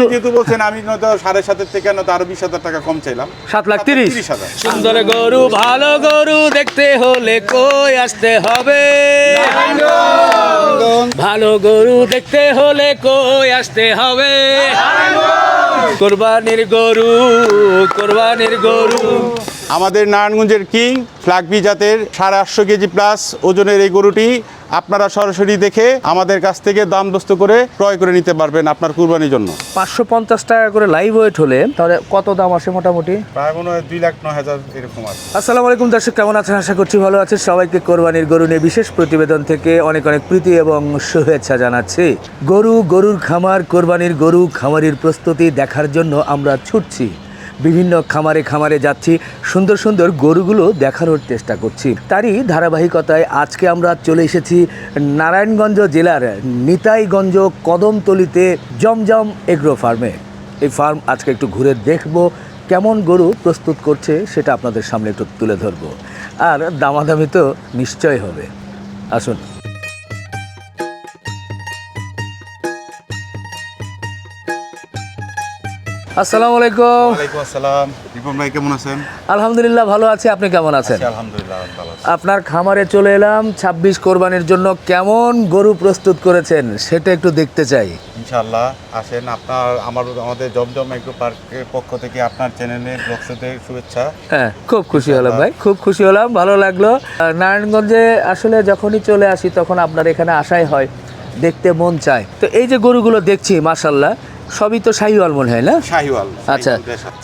একটু যেহেতু বলছেন আমি নয়তো 7.5 থেকে নয়তো আরো 20,000 টাকা কম চাইলাম। 7,30,000 30,000। সুন্দর গরু ভালো গরু দেখতে হলে কই আসতে হবে? ভালো গরু দেখতে হলে কই আসতে হবে? কোরবানির গরু, কোরবানির গরু। আমাদের নারায়ণগঞ্জের কিং ফ্ল্যাগবি জাতের 850 কেজি প্লাস ওজনের এই গরুটি আপনারা সরাসরি দেখে আমাদের কাছ থেকে দাম দস্ত করে ক্রয় করে নিতে পারবেন আপনার কুরবানির জন্য। 550 টাকা করে লাইভ ওয়েট হলে তাহলে কত দাম আসে মোটামুটি? প্রায় মনে হয় 2,09,000 এরকম আছে। আসসালামু আলাইকুম দর্শক, কেমন আছেন? আশা করছি ভালো আছেন। সবাইকে কোরবানির গরু নিয়ে বিশেষ প্রতিবেদন থেকে অনেক অনেক প্রীতি এবং শুভেচ্ছা জানাচ্ছি। গরুর খামার, কোরবানির গরু খামারির প্রস্তুতি দেখার জন্য আমরা ছুটছি, বিভিন্ন খামারে যাচ্ছি, সুন্দর সুন্দর গরুগুলো দেখানোর চেষ্টা করছি। তারই ধারাবাহিকতায় আজকে আমরা চলে এসেছি নারায়ণগঞ্জ জেলার নিতাইগঞ্জ কদমতলিতে জমজম এগ্রো ফার্মে। এই ফার্ম আজকে একটু ঘুরে দেখব, কেমন গরু প্রস্তুত করছে সেটা আপনাদের সামনে একটু তুলে ধরবো, আর দামাদামি তো নিশ্চয় হবে। আসুন। আসসালামু আলাইকুম। ওয়ালাইকুম আসসালাম। রিপন ভাই কেমন আছেন? আলহামদুলিল্লাহ ভালো আছি, আপনি কেমন আছেন? আলহামদুলিল্লাহ ভালো আছি। আপনার খামারে চলে এলাম, 26 কোরবানির জন্য কেমন গরু প্রস্তুত করেছেন সেটা একটু দেখতে চাই। ইনশাআল্লাহ আসেন। আমাদের জমজম এগ্রো পার্কের পক্ষ থেকে আপনার চ্যানেলে ব্লগশোতে শুভেচ্ছা। হ্যাঁ, খুব খুশি হলাম ভাই, খুব খুশি হলাম, ভালো লাগলো। নারায়ণগঞ্জে আসলে যখনই চলে আসি তখন আপনার এখানে আসাই হয়, দেখতে মন চায়। তো এই যে গরুগুলো দেখছি মাশাআল্লাহ সবই তো শাহিওয়াল মনে হয় না? শাহিওয়াল। আচ্ছা,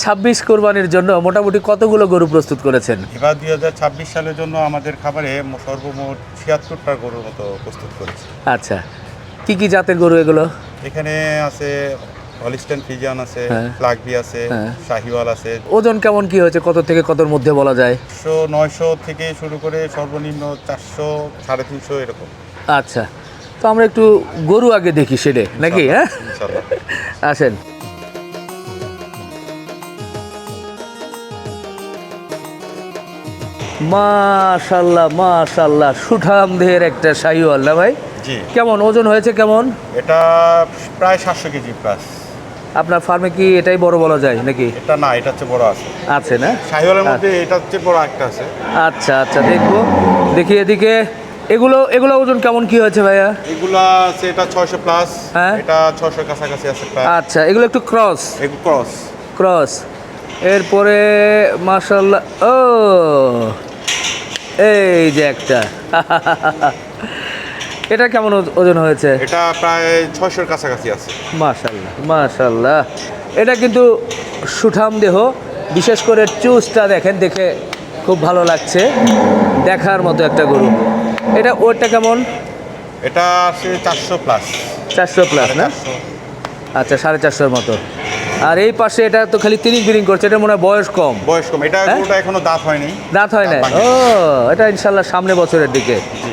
26 কোরবানির জন্য মোটামুটি কতগুলো গরু প্রস্তুত করেছেন? এবার 2026 সালের জন্য আমাদের খামারে সর্বমোট 76টা গরুর মতো প্রস্তুত করেছি। আচ্ছা, কি কি জাতের গরু এগুলো? এখানে আছে হলিস্টাইন ফ্রিজিয়ান আছে, হ্যাঁ। ফ্ল্যাগবি আছে, হ্যাঁ। শাহিওয়াল আছে। ওজন কেমন কি হয়েছে, কত থেকে কতর মধ্যে বলা যায়? 900 থেকে শুরু করে সর্বনিম্ন 400, 350 এরকম। আচ্ছা, তো আমরা একটু গরু আগে দেখি সেটা নাকি? হ্যাঁ, ইনশাআল্লাহ। আসেন। মাশাল্লাহ মাশাল্লাহ, সুঠাম দেহের একটা শাহিওয়াল না ভাই? জি। কেমন ওজন হয়েছে কেমন? এটা প্রায় 700 কেজি প্লাস। আপনার ফার্মে কি এটাই বড় বলা যায় নাকি? এটা না, এটা হচ্ছে বড় আছে। আছে না? শাহিওয়ালের মধ্যে এটা হচ্ছে বড় একটা আছে। আচ্ছা আচ্ছা, দেখবো, দেখি এদিকে। এগুলো ওজন কেমন কি হয়েছে ভাইয়া? এগুলা আছে, এটা 600 প্লাস, হ্যাঁ। এটা 600 কাছাকাছি আছে প্রায়। আচ্ছা, এগুলো একটু ক্রস এগুলো ক্রস। ক্রস। এরপরে মাশাল্লাহ, ও এই যে একটা এটা কেমন ওজন হয়েছে? এটা প্রায় 600 কাছাকাছি আছে। মাশাল্লাহ মাশাল্লাহ, এটা কিন্তু সুঠাম দেহ, বিশেষ করে চুজটা দেখেন, দেখে খুব ভালো লাগছে, দেখার মতো একটা গরু। এটা ওটা কেমন? এটা আছে 400 প্লাস। 400 প্লাস না? 400। আচ্ছা, 450 মতো। আর এই পাশে এটা তো খালি তিরিং বিরিং করছে, এটা মনে হয় বয়স কম। বয়স কম। এটা হ্যাঁ? গরুটা এখনো দাঁত হয়নি। দাঁত হয় না? বাকি। ও, এটা ইনশাল্লাহ সামনে বছরের দিকে। জি।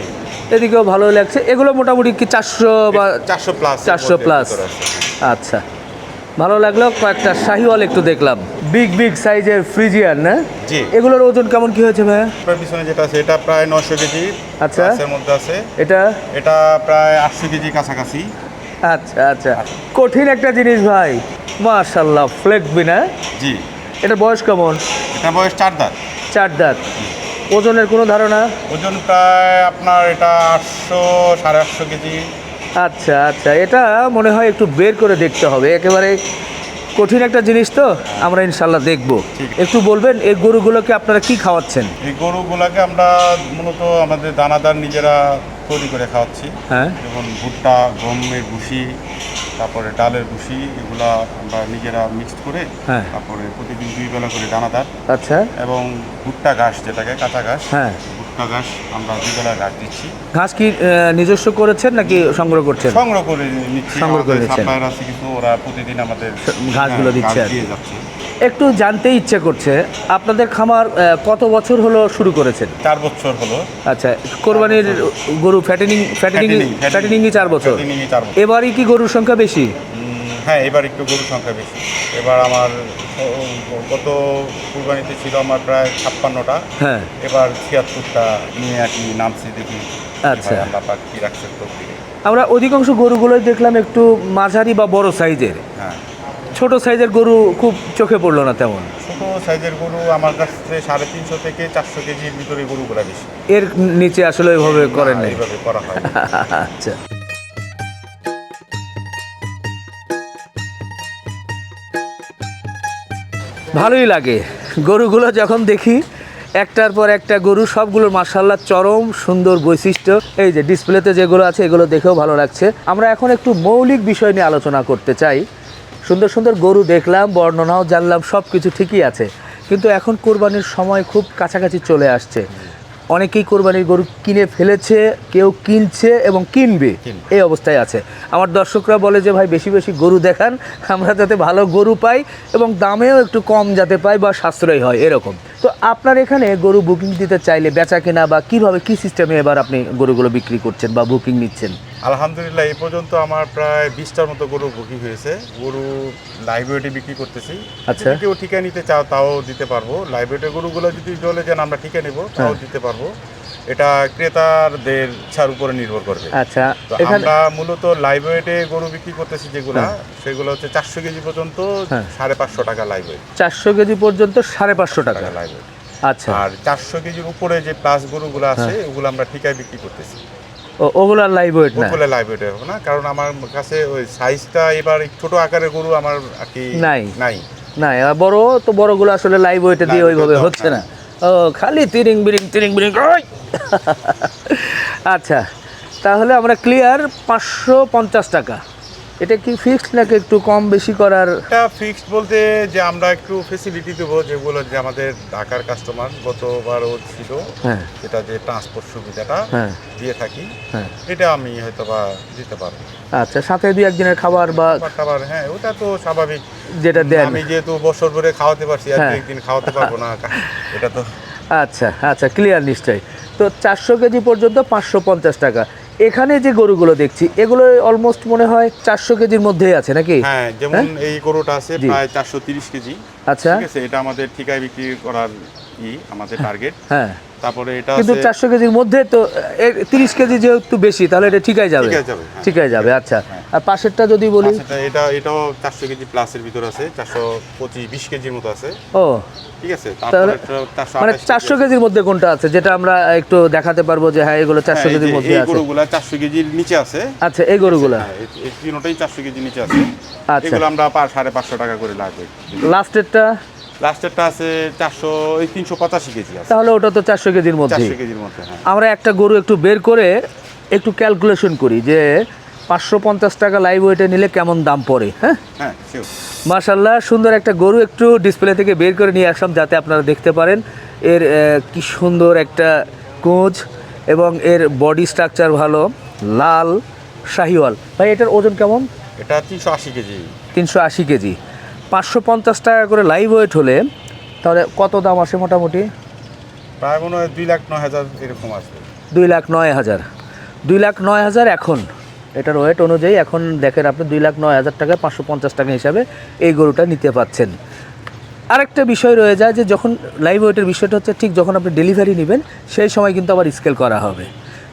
এদিকেও ভালো লাগছে। এগুলো মোটামুটি কি 400 বা 400 প্লাস। 400 প্লাস? আচ্ছা, ভালো লাগলো। কয়েকটা শাহিওয়াল একটু দেখলাম, বিগ সাইজের ফ্রিজিয়ান না? জি। এগুলোর ওজন কেমন কি হয়েছে ভাইয়া? আপনার পিছনে যেটা আছে এটা প্রায় 900 কেজি। আচ্ছা। এর মধ্যে আছে। এটা এটা প্রায় 800 কেজি কাছাকাছি। আচ্ছা আচ্ছা, কঠিন একটা জিনিস ভাই, মাশাল্লাহ, ফ্লেগবি না? জি। এটা বয়স কেমন? এটা বয়স 4 দাঁত। 4 দাঁত। ওজনের কোনো ধারণা? ওজন প্রায় আপনার এটা 800, 850 কেজি। আচ্ছা আচ্ছা, এটা মনে হয় একটু বের করে দেখতে হবে, একেবারে কঠিন একটা জিনিস তো, আমরা ইনশাল্লাহ দেখব। ঠিক। একটু বলবেন এই গরুগুলোকে আপনারা কি খাওয়াচ্ছেন? এই গরুগুলাকে আমরা মূলত আমাদের দানাদার নিজেরা তৈরি করে খাওয়াচ্ছি। হ্যাঁ। যেমন ভুট্টা, গমের ভুসি, তারপরে ডালের ভুসি, এগুলা আমরা নিজেরা মিক্সড করে হ্যাঁ। তারপরে প্রতিদিন 2 বেলা করে দানাদার আচ্ছা। এবং ভুট্টা ঘাস, যেটাকে কাঁচা ঘাস, হ্যাঁ। ভুট্টা ঘাস আমরা 2 বেলা ঘাস দিচ্ছি। ঘাস কি নিজস্ব করেছেন নাকি সংগ্রহ করছেন? সংগ্রহ করে নিচ্ছি। সংগ্রহ করে নিচ্ছেন। সাপ্লায়ার আছে কিন্তু ওরা প্রতিদিন আমাদের ঘাসগুলো দিচ্ছে ঘাস আর কি। দিয়ে যাচ্ছে। একটু জানতে ইচ্ছে করছে, আপনাদের খামার কত বছর হলো শুরু করেছেন? 4 বছর হলো। আচ্ছা, কোরবানির গরু ফ্যাটেনিংই 4 বছর। ফ্যাটেনিংই 4 বছর। এবারই কি গরুর সংখ্যা বেশি? হ্যাঁ, এবার একটু গরুর সংখ্যা বেশি। এবার আমার গত কুরবানিতে ছিল আমার প্রায় 56টা। হ্যাঁ। এবার 76টা নিয়ে আর কি নামছি, দেখি আচ্ছা। আল্লাহ পাক কি রাখছে তো। আমরা অধিকাংশ গরুগুলোই দেখলাম একটু মাঝারি বা বড় সাইজের। হ্যাঁ। ছোট সাইজের গরু খুব চোখে পড়লো না তেমন। ছোট সাইজের গরু আমার কাছে 350 থেকে 400 কেজির ভিতরে গরুগুলা বেশি। এর নিচে আসলে ওইভাবে করেন নাই। এইভাবে করা হয় না। আচ্ছা, ভালোই লাগে গরুগুলো যখন দেখি, একটার পর একটা গরু, সবগুলোর মাশাআল্লাহ চরম সুন্দর বৈশিষ্ট্য। এই যে ডিসপ্লেতে যেগুলো আছে এগুলো দেখেও ভালো লাগছে। আমরা এখন একটু মৌলিক বিষয় নিয়ে আলোচনা করতে চাই। সুন্দর সুন্দর গরু দেখলাম, বর্ণনাও জানলাম, সব কিছু ঠিকই আছে, কিন্তু এখন কোরবানির সময় খুব কাছাকাছি চলে আসছে। অনেকেই কোরবানির গরু কিনে ফেলেছে, কেউ কিনছে এবং কিনবে, এই অবস্থায় আছে। আমার দর্শকরা বলে যে ভাই বেশি বেশি গরু দেখান, আমরা যাতে ভালো গরু পাই এবং দামেও একটু কম যাতে পাই বা সাশ্রয়ী হয় এরকম। তো আপনার এখানে গরু বুকিং দিতে চাইলে বেচা কেনা বা কীভাবে কী সিস্টেমে এবার আপনি গরুগুলো বিক্রি করছেন বা বুকিং নিচ্ছেন? আলহামদুলিল্লাহ এই পর্যন্ত আমার প্রায় 20টার মতো গরু বুকিং হয়েছে। গরু লাইভ ওয়েটে বিক্রি করতেছি। আচ্ছা। যদি কেউ ঠিকা নিতে চাও তাও দিতে পারবো। লাইভ ওয়েটের গরুগুলো যদি বলে যেন আমরা ঠিকা নেব তাও দিতে পারবো। এটা ক্রেতাদের ইচ্ছার উপরে নির্ভর করবে। আচ্ছা, তো এখানে আমরা মূলত লাইভ ওয়েটে গরু বিক্রি করতেছি যেগুলা, সেগুলো হচ্ছে 400 কেজি পর্যন্ত 550 টাকা লাইভ ওয়েট। 400 কেজি পর্যন্ত 550 টাকা লাইভ ওয়েট। আচ্ছা, আর 400 কেজির উপরে যে প্লাস গরুগুলো আছে ওগুলো আমরা ঠিকায় বিক্রি করতেছি। ওগুলো লাইভ ওয়েট না? ওগুলো লাইভ ওয়েট হবে না, কারণ আমার কাছে ওই সাইজটা এবার ছোট আকারের গরু আমার আর কি নাই। নাই এবার বড় তো বড়গুলো আসলে লাইভ ওয়েটে দিয়ে ওইভাবে হচ্ছে না। ও খালি তিরিং বিরিং ওই। আচ্ছা, তাহলে আমরা ক্লিয়ার 550 টাকা। এটা কি ফিক্সড নাকি একটু কম বেশি করার? এটা ফিক্সড বলতে যে আমরা একটু ফেসিলিটি দেবো, যেগুলো যে আমাদের ঢাকার কাস্টমার গতবারও ছিল, সেটা যে ট্রান্সপোর্ট সুবিধাটা দিয়ে থাকি, এটা আমি হয়তো বা দিতে পারবো। আচ্ছা, সাথে দুই একদিনের খাবার বা খাবার, হ্যাঁ ওটা তো স্বাভাবিক, যেটা দেন। আমি যেহেতু বছর ভরে খাওয়াতে পারছি আর একদিন খাওয়াতে পারবো না, এটা তো। আচ্ছা, ক্লিয়ার নিশ্চয়ই। তো 400 কেজি পর্যন্ত 550 টাকা। এখানে যে গরুগুলো দেখছি এগুলো অলমোস্ট মনে হয় 400 কেজির মধ্যেই আছে নাকি? হ্যাঁ, যেমন এই গরুটা আছে প্রায় 430 কেজি। আচ্ছা, ঠিক আছে, এটা আমাদের ঠিকায় বিক্রি করার আমাদের টার্গেট। হ্যাঁ, তারপরে এটা কিন্তু 400 কেজির মধ্যে তো 30 কেজি যেহেতু বেশি, তাহলে এটা ঠিকাই যাবে। ঠিকাই যাবে। আচ্ছা, আর পাশেরটা যদি বলি, এটাও 400 কেজি প্লাসের ভিতর আছে, 420 কেজির মতো আছে। ও ঠিক আছে, তারপরে মানে 400 কেজির মধ্যে কোনটা আছে যেটা আমরা একটু দেখাতে পারবো যে হ্যাঁ এগুলো 400 কেজির মধ্যে আছে? এই গরুগুলা 400 কেজির নিচে আছে। আচ্ছা, এই গরুগুলা এই তিনটাই 400 কেজির নিচে আছে। এগুলো আমরা 550 টাকা করে লাগবে। লাস্টেরটা আছে 385 কেজি আছে। তাহলে ওটা তো 400 কেজির মধ্যে। 400 কেজির মধ্যে। আমরা একটা গরু একটু বের করে একটু ক্যালকুলেশন করি যে 550 টাকা লাইভ ওয়েটে নিলে কেমন দাম পড়ে। হ্যাঁ, মাশাআল্লাহ সুন্দর একটা গরু একটু ডিসপ্লে থেকে বের করে নিয়ে আসলাম যাতে আপনারা দেখতে পারেন এর কি সুন্দর একটা কোঁচ এবং এর বডি স্ট্রাকচার ভালো, লাল শাহিওয়াল। ভাই এটার ওজন কেমন? এটা 380 কেজি। 380 কেজি, 550 টাকা করে লাইভ ওয়েট হলে তাহলে কত দাম আসে মোটামুটি? প্রায় মনে হয় 2,09,000 এরকম আসবে। 2,09,000। 2,09,000 এখন এটার ওয়েট অনুযায়ী এখন দেখেন আপনি 2,09,000 টাকায় 550 টাকা হিসাবে এই গরুটা নিতে পাচ্ছেন। আরেকটা বিষয় রয়ে যায় যে যখন লাইভ ওয়েটের বিষয়টা হচ্ছে ঠিক যখন আপনি ডেলিভারি নেবেন সেই সময় কিন্তু আবার স্কেল করা হবে।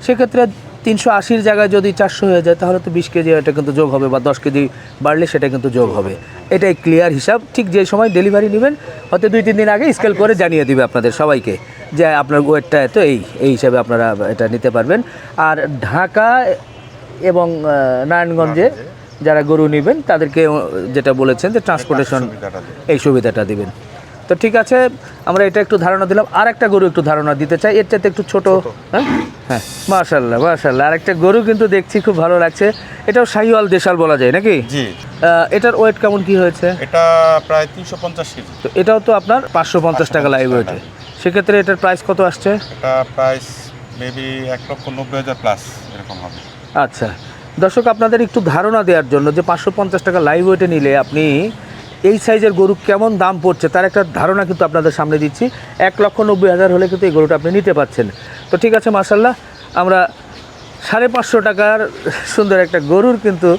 সেক্ষেত্রে 380-র জায়গায় যদি 400 হয়ে যায় তাহলে তো 20 কেজি এটা কিন্তু যোগ হবে, বা 10 কেজি বাড়লে সেটা কিন্তু যোগ হবে। এটাই ক্লিয়ার হিসাব। ঠিক যে সময় ডেলিভারি নেবেন হয়তো 2-3 দিন আগে স্কেল করে জানিয়ে দিবে আপনাদের সবাইকে যে আপনার ওয়েটটা এত, এই হিসাবে আপনারা এটা নিতে পারবেন। আর ঢাকা এবং নারায়ণগঞ্জে যারা গরু নেবেন তাদেরকে যেটা বলেছেন যে ট্রান্সপোর্টেশন এই সুবিধাটা দিবেন। তো ঠিক আছে, আমরা এটা একটু ধারণা দিলাম। আর একটা গরু একটু ধারণা দিতে চাই, এর চাইতে একটু ছোট। হ্যাঁ, মাশাআল্লাহ। আর একটা গরু কিন্তু দেখছি খুব ভালো লাগছে, এটাও শাহিওয়াল দেশাল বলা যায় নাকি? জি। এটার ওয়েট কেমন কি হয়েছে? এটা প্রায় 350 কেজি। তো এটাও তো আপনার 550 টাকা লাইভ ওয়েটে। সেক্ষেত্রে এটার প্রাইস কত আসছে? এটা প্রাইস মেবি 1,90,000 প্লাস এরকম হবে। আচ্ছা দর্শক, আপনাদের একটু ধারণা দেওয়ার জন্য যে 550 টাকা লাইভ ওয়েটে নিলে আপনি এই সাইজের গরু কেমন দাম পড়ছে তার একটা ধারণা কিন্তু আপনাদের সামনে দিচ্ছি। 1,90,000 হলে কিন্তু এই গরুটা আপনি নিতে পারছেন। তো ঠিক আছে, মাশাআল্লাহ আমরা 550 টাকার সুন্দর একটা গরুর কিন্তু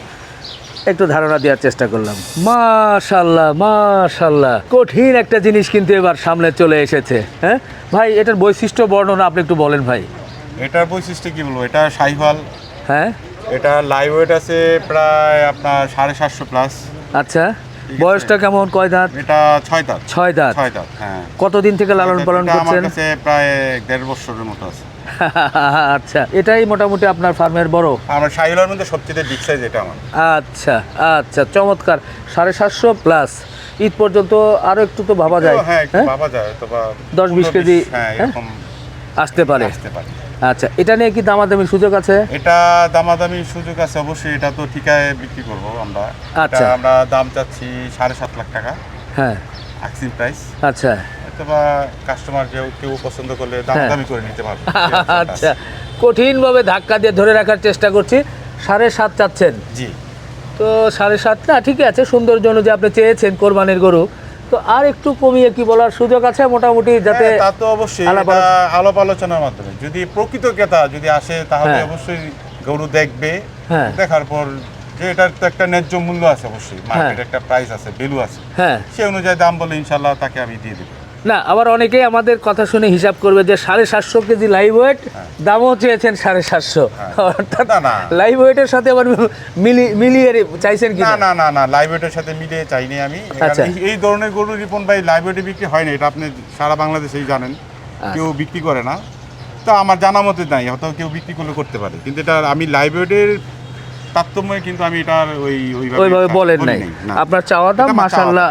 একটু ধারণা দেওয়ার চেষ্টা করলাম। মাশাআল্লাহ কঠিন একটা জিনিস কিন্তু এবার সামনে চলে এসেছে। হ্যাঁ ভাই, এটার বৈশিষ্ট্য বর্ণনা আপনি একটু বলেন ভাই। এটার বৈশিষ্ট্য কি বলবো, এটা শাহিওয়াল। হ্যাঁ, এটা লাইভ ওয়েট আছে প্রায় আপনার 750 প্লাস। আচ্ছা, বয়সটা কেমন, কয় দাঁত? এটা 6 দাঁত। 6 দাঁত। 6 দাঁত, হ্যাঁ। কতদিন থেকে লালন পালন এটা আমার করছেন? কাছে প্রায় 1.5 বছরের মতো আছে। আচ্ছা, এটাই মোটামুটি আপনার ফার্মের বড়? আমার শাহিওয়ালের মধ্যে সবচেয়ে বিগ সাইজ এটা আমার। আচ্ছা আচ্ছা, চমৎকার। 750 প্লাস। ঈদ পর্যন্ত আরো একটু তো ভাবা যায়। হ্যাঁ, একটু ভাবা যায়, অথবা 10-20 কেজি এরকম আসতে পারে। পারে। আচ্ছা, এটা নিয়ে কি দামাদামির সুযোগ আছে? এটা দামাদামির সুযোগ আছে অবশ্যই। এটা তো ঠিকায় বিক্রি করব আমরা। আচ্ছা। এটা আমরা দাম চাচ্ছি 7.5 লাখ টাকা। হ্যাঁ, আক্সিং প্রাইস। আচ্ছা অথবা কাস্টমার কেউ পছন্দ করলে দামাদামি করে নিতে পারবে। আচ্ছা, কঠিনভাবে ধাক্কা দিয়ে ধরে রাখার চেষ্টা করছি। 7.5 চাচ্ছেন? জি। তো 7.5 না, ঠিকই আছে। সৌন্দর্য অনুযায়ী আপনি চেয়েছেন কোরবানির গরু, তো আর একটু কমিয়ে কি বলার সুযোগ আছে মোটামুটি, যাতে? তা তো অবশ্যই। এটা আলাপ আলোচনার মাধ্যমে যদি প্রকৃত ক্রেতা যদি আসে, তাহলে অবশ্যই গরু দেখবে। দেখার পর যে এটার তো একটা ন্যায্য মূল্য আছে, অবশ্যই মার্কেটে একটা প্রাইস আছে, ভ্যালু আছে, সেই অনুযায়ী দাম বলে ইনশাল্লাহ তাকে আমি দিয়ে দেব। না, আবার অনেকেই আমাদের কথা শুনে হিসাব করবে যে 750 কেজি লাইভ ওয়েট, দামও চেয়েছেন 750। অর্থাৎ লাইভ ওয়েটের সাথে আবার মিলিয়ে চাইছেন কি? না না না, লাইভ ওয়েটের সাথে মিলিয়ে চাইনি আমি। এই ধরনের গরু রিপন ভাই লাইভ ওয়েটে বিক্রি হয় না, এটা আপনি সারা বাংলাদেশেই জানেন। কেউ বিক্রি করে না, তো আমার জানা মতে নাই, হয়তো কেউ বিক্রি করলে করতে পারে, কিন্তু এটা আমি লাইভ ওয়েটের তারতম্য কিন্তু আমি এটার ওইভাবে বলেন নাই। আপনার চাওয়া দাম মাশাআল্লাহ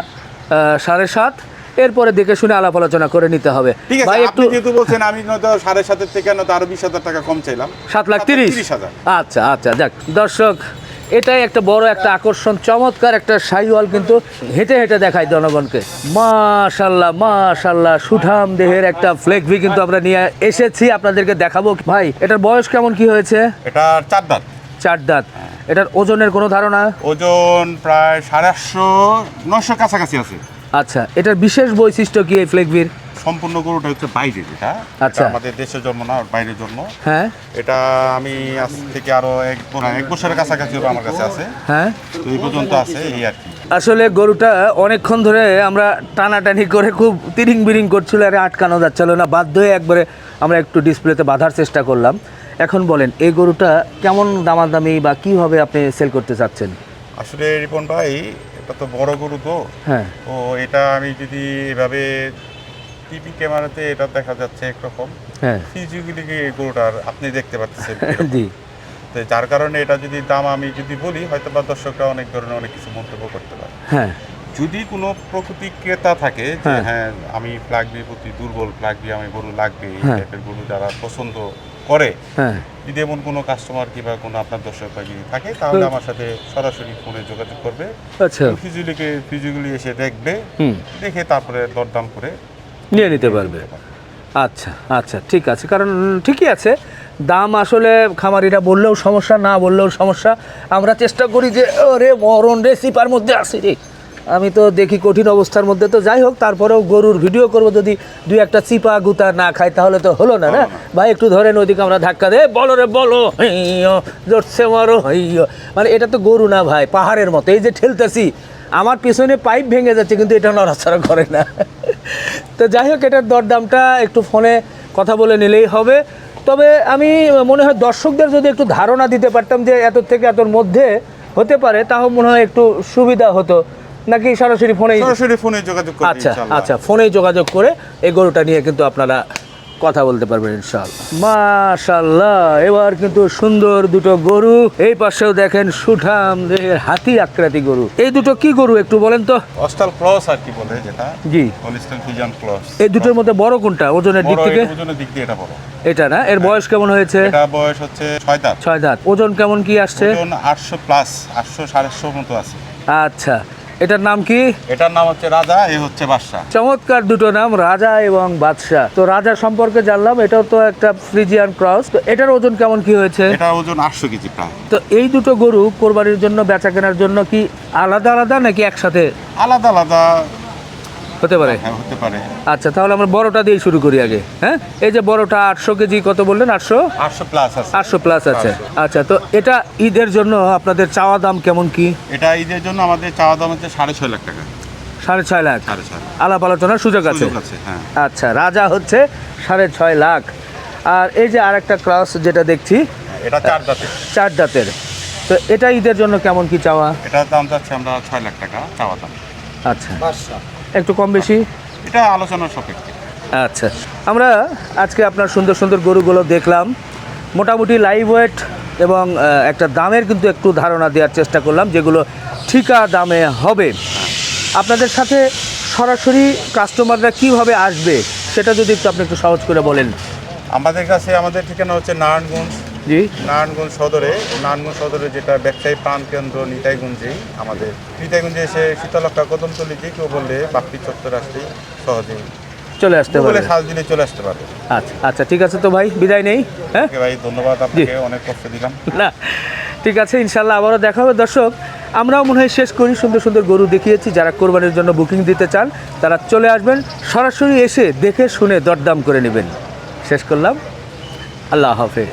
7.5, এরপরে দেখে শুনে আলাপ আলোচনা করে নিতে হবে। ভাই একটু যেহেতু বলছেন, আমি নয়তো 7.5 থেকে নয়তো আরো 20,000 টাকা কম চাইলাম, 7,30,000। আচ্ছা আচ্ছা, যাক দর্শক, এটাই একটা বড় একটা আকর্ষণ। চমৎকার একটা শাহিওয়াল, কিন্তু হেঁটে হেঁটে দেখায় জনগণকে। মাশাআল্লাহ মাশাআল্লাহ, সুঠাম দেহের একটা ফ্লেগভি কিন্তু আমরা নিয়ে এসেছি, আপনাদেরকে দেখাবো। ভাই, এটার বয়স কেমন কি হয়েছে? এটা 4 দাঁত। 4 দাঁত। এটার ওজনের কোনো ধারণা? ওজন প্রায় 850-900 কাছাকাছি আছে। আচ্ছা, এটার বিশেষ বৈশিষ্ট্য কি এই ফ্লেগভির? সম্পূর্ণ গরুটা হচ্ছে বাইরের, এটা আচ্ছা, আমাদের দেশের জন্ম না, বাইরের জন্ম। হ্যাঁ, এটা আমি আজ থেকে আরো 1 বছরের কাছাকাছি আমার কাছে আছে। হ্যাঁ, তো এই পর্যন্ত আছে, এই আর কি। আসলে গরুটা অনেকক্ষণ ধরে আমরা টানাটানি করে খুব তিরিং বিরিং করছিল, আর আটকানো যাচ্ছিল না, বাধ্য হয়ে একবারে আমরা একটু ডিসপ্লেতে বাঁধার চেষ্টা করলাম। এখন বলেন, এই গরুটা কেমন দামাদামি বা কিভাবে আপনি সেল করতে চাচ্ছেন? আসলে রিপন ভাই, এটা তো বড় গরু, তো হ্যাঁ, তো এটা আমি যদি এভাবে টিভি ক্যামেরাতে এটা দেখা যাচ্ছে একরকম, হ্যাঁ, ফিজিক্যালি গরুটার আপনি দেখতে পাচ্ছেন জি, তো যার কারণে এটা যদি দাম আমি যদি বলি, হয়তো বা দর্শকরা অনেক ধরনের অনেক কিছু মন্তব্য করতে পারে। হ্যাঁ, যদি কোনো প্রকৃতি ক্রেতা থাকে যে হ্যাঁ আমি প্লাগবির প্রতি দুর্বল, প্লাগবি আমি গরু লাগবে, এই টাইপের গরু যারা পছন্দ করে, হ্যাঁ, যদি এমন কোনো কাস্টমার কিংবা কোনো আপনার দর্শক যদি থাকে, তাহলে আমার সাথে সরাসরি ফোনে যোগাযোগ করবে। আচ্ছা, ফিজিক্যালি এসে দেখবে, দেখে তারপরে দরদাম করে নিয়ে নিতে পারবে। আচ্ছা আচ্ছা, ঠিক আছে। কারণ ঠিকই আছে, দাম আসলে খামারিরা বললেও সমস্যা, না বললেও সমস্যা। আমরা চেষ্টা করি যে ওরে মরণ রে, সিপার মধ্যে আসি রে, আমি তো দেখি কঠিন অবস্থার মধ্যে। তো যাই হোক, তারপরেও গরুর ভিডিও করব, যদি দুই একটা চিপা গুতা না খাই তাহলে তো হলো না। না ভাই, একটু ধরেন, ওইদিকে আমরা ধাক্কা দে, বলো রে বলো, জোরছে মারো, মানে এটা তো গরু না ভাই, পাহাড়ের মতো। এই যে ঠেলতেছি, আমার পিছনে পাইপ ভেঙে যাচ্ছে, কিন্তু এটা নড়াচড়া করে না। তো যাই হোক, এটার দরদামটা একটু ফোনে কথা বলে নিলেই হবে। তবে আমি মনে হয় দর্শকদের যদি একটু ধারণা দিতে পারতাম যে এত থেকে এতর মধ্যে হতে পারে, তাও মনে হয় একটু সুবিধা হতো। নাকি সরাসরি ফোনে যোগাযোগ করবে? আচ্ছা আচ্ছা, ফোনেই যোগাযোগ করে এই গরুটা নিয়ে কিন্তু আপনারা কথা বলতে পারবেন ইনশাআল্লাহ। মাশাআল্লাহ, এবার কিন্তু সুন্দর দুটো গরু। এই পাশেও দেখেন সুঠাম দেহের হাতি আকৃতি গরু। এই দুটো কি গরু একটু বলেন তো? অস্টাল ক্রস আর কি বলে, যেটা জি, হলিস্টাইন ফ্রিজিয়ান ক্রস। এই দুটোর মধ্যে বড় কোনটা ওজনের দিক থেকে? ওজনের দিক দিয়ে এটা বড়। এটা না? এর বয়স কেমন হয়েছে? এটা বয়স হচ্ছে 6 দাঁত। 6 দাঁত। ওজন কেমন কি আসছে? ওজন 800 প্লাস, 800-850 মতো আছে। আচ্ছা, এটার নাম কি? এটার নাম হচ্ছে রাজা, এই হচ্ছে বাদশা। চমৎকার দুটো নাম, রাজা এবং বাদশা। তো রাজা সম্পর্কে জানলাম, এটাও তো একটা ফ্রিজিয়ান ক্রস। তো এটার ওজন কেমন কি হয়েছে? এটা ওজন 800 কেজি প্রায়। তো এই দুটো গরু কোরবানির জন্য, বেচা কেনার জন্য কি আলাদা আলাদা নাকি একসাথে? আলাদা আলাদা হতে পারে। হ্যাঁ, হতে পারে। আচ্ছা, তাহলে আমরা বড়টা দিয়ে শুরু করি আগে। হ্যাঁ, এই যে বড়টা 800 কেজি, কত বললেন? 800 প্লাস আছে। 800 প্লাস আছে। আচ্ছা, তো এটা ঈদের জন্য আপনাদের চাওয়া দাম কেমন কি? এটা ঈদের জন্য আমাদের চাওয়া দাম হচ্ছে 6.5 লাখ টাকা। 6.5 লাখ। 6.5 আলাপ আলোচনার সুযোগ আছে। হ্যাঁ। আচ্ছা, রাজা হচ্ছে 6.5 লাখ। আর এই যে আরেকটা ক্রস যেটা দেখছি, এটা 4 দাঁতের। 4 দাঁতের। তো এটা ঈদের জন্য কেমন কি চাওয়া? এটার দাম যাচ্ছে আমরা 6 লাখ টাকা চাওয়া দাম। আচ্ছা, একটু কম বেশি এটা আলোচনার সাপেক্ষে। আচ্ছা, আমরা আজকে আপনার সুন্দর সুন্দর গরুগুলো দেখলাম, মোটামুটি লাইভ ওয়েট এবং একটা দামের কিন্তু একটু ধারণা দেওয়ার চেষ্টা করলাম, যেগুলো ঠিকা দামে হবে। আপনাদের সাথে সরাসরি কাস্টমাররা কিভাবে আসবে সেটা যদি একটু আপনি একটু সহজ করে বলেন। আমাদের কাছে আমাদের ঠিকানা হচ্ছে নারায়ণগঞ্জ, জি, নারায়ণগঞ্জ সদরে যেটা ব্যবসায়ী প্রাণ কেন্দ্র নিতাইগঞ্জেই। আমাদের নিতাইগঞ্জে এসে শীতলক্ষা কদমতলি যে কেউ বললে বাপ্পি চত্বর আসলেই সহজেই চলে আসতে বলে পারবে। সাজ দিলে চলে আসতে পারবে। আচ্ছা আচ্ছা, ঠিক আছে তো ভাই, বিদায় নেই। হ্যাঁ ওকে ভাই, ধন্যবাদ আপনাকে, অনেক কষ্ট দিলাম। না, ঠিক আছে, ইনশাল্লাহ আবারও দেখা হবে। দর্শক, আমরাও মনে হয় শেষ করি, সুন্দর সুন্দর গরু দেখিয়েছি। যারা কোরবানির জন্য বুকিং দিতে চান তারা চলে আসবেন, সরাসরি এসে দেখে শুনে দরদাম করে নেবেন। শেষ করলাম, আল্লাহ হাফেজ।